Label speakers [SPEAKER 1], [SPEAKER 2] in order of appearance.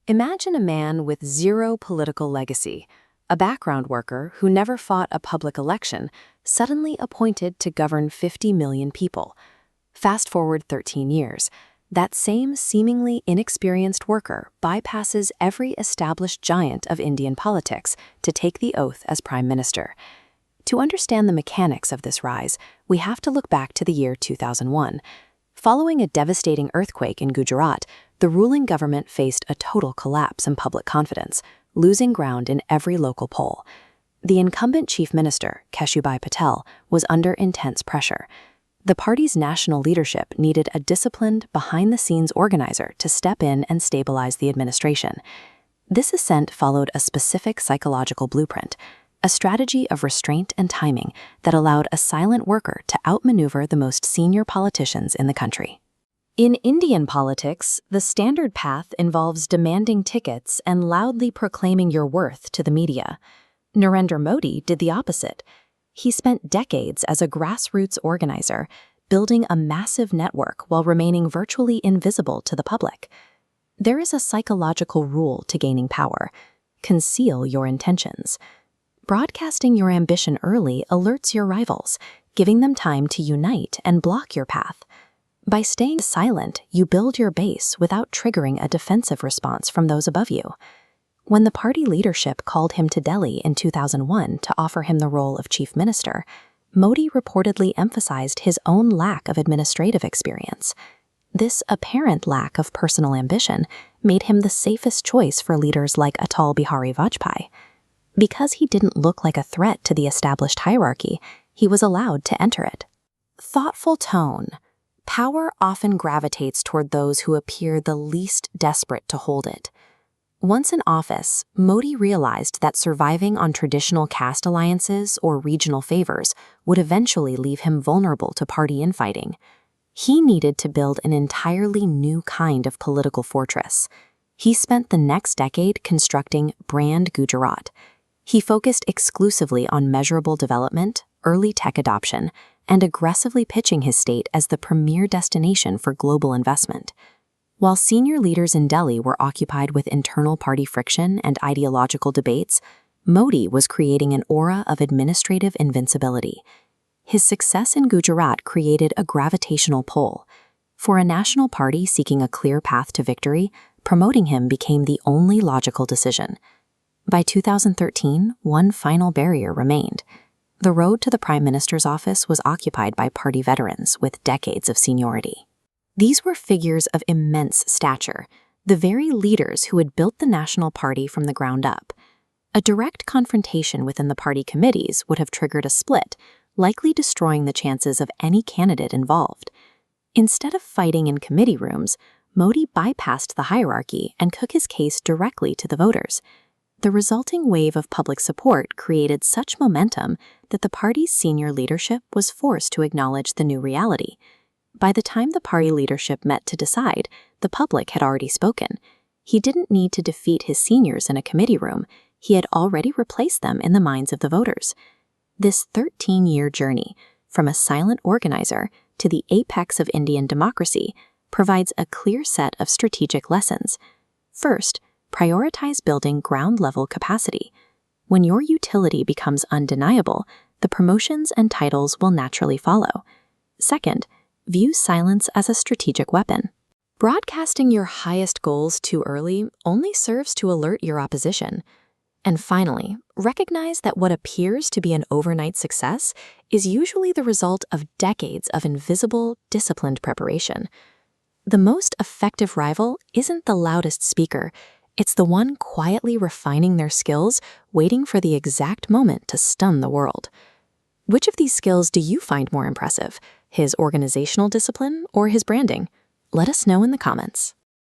[SPEAKER 1] Imagine a man with zero political legacy, a background worker who never fought a public election, suddenly appointed to govern 50 million people. Fast forward 13 years, that same seemingly inexperienced worker bypasses every established giant of Indian politics to take the oath as Prime Minister. To understand the mechanics of this rise, we have to look back to the year 2001. Following a devastating earthquake in Gujarat, the ruling government faced a total collapse in public confidence, losing ground in every local poll. The incumbent chief minister, Keshubhai Patel, was under intense pressure. The party's national leadership needed a disciplined, behind-the-scenes organizer to step in and stabilize the administration. This ascent followed a specific psychological blueprint, a strategy of restraint and timing that allowed a silent worker to outmaneuver the most senior politicians in the country. In Indian politics, the standard path involves demanding tickets and loudly proclaiming your worth to the media. Narendra Modi did the opposite. He spent decades as a grassroots organizer, building a massive network while remaining virtually invisible to the public. There is a psychological rule to gaining power: conceal your intentions. Broadcasting your ambition early alerts your rivals, giving them time to unite and block your path. By staying silent, you build your base without triggering a defensive response from those above you. When the party leadership called him to Delhi in 2001 to offer him the role of chief minister, Modi reportedly emphasized his own lack of administrative experience. This apparent lack of personal ambition made him the safest choice for leaders like Atal Bihari Vajpayee. Because he didn't look like a threat to the established hierarchy, he was allowed to enter it. Thoughtful tone. Power often gravitates toward those who appear the least desperate to hold it. Once in office, Modi realized that surviving on traditional caste alliances or regional favors would eventually leave him vulnerable to party infighting. He needed to build an entirely new kind of political fortress. He spent the next decade constructing Brand Gujarat. He focused exclusively on measurable development, early tech adoption, and aggressively pitching his state as the premier destination for global investment. While senior leaders in Delhi were occupied with internal party friction and ideological debates, Modi was creating an aura of administrative invincibility. His success in Gujarat created a gravitational pull. For a national party seeking a clear path to victory, promoting him became the only logical decision. By 2013, one final barrier remained. The road to the Prime Minister's office was occupied by party veterans with decades of seniority. These were figures of immense stature, the very leaders who had built the national party from the ground up. A direct confrontation within the party committees would have triggered a split, likely destroying the chances of any candidate involved. Instead of fighting in committee rooms, Modi bypassed the hierarchy and took his case directly to the voters. The resulting wave of public support created such momentum that the party's senior leadership was forced to acknowledge the new reality. By the time the party leadership met to decide, the public had already spoken. He didn't need to defeat his seniors in a committee room. He had already replaced them in the minds of the voters. This 13-year journey, from a silent organizer to the apex of Indian democracy, provides a clear set of strategic lessons. First, prioritize building ground-level capacity. When your utility becomes undeniable, the promotions and titles will naturally follow. Second, view silence as a strategic weapon. Broadcasting your highest goals too early only serves to alert your opposition. And finally, recognize that what appears to be an overnight success is usually the result of decades of invisible, disciplined preparation. The most effective rival isn't the loudest speaker. It's the one quietly refining their skills, waiting for the exact moment to stun the world. Which of these skills do you find more impressive? His organizational discipline or his branding? Let us know in the comments.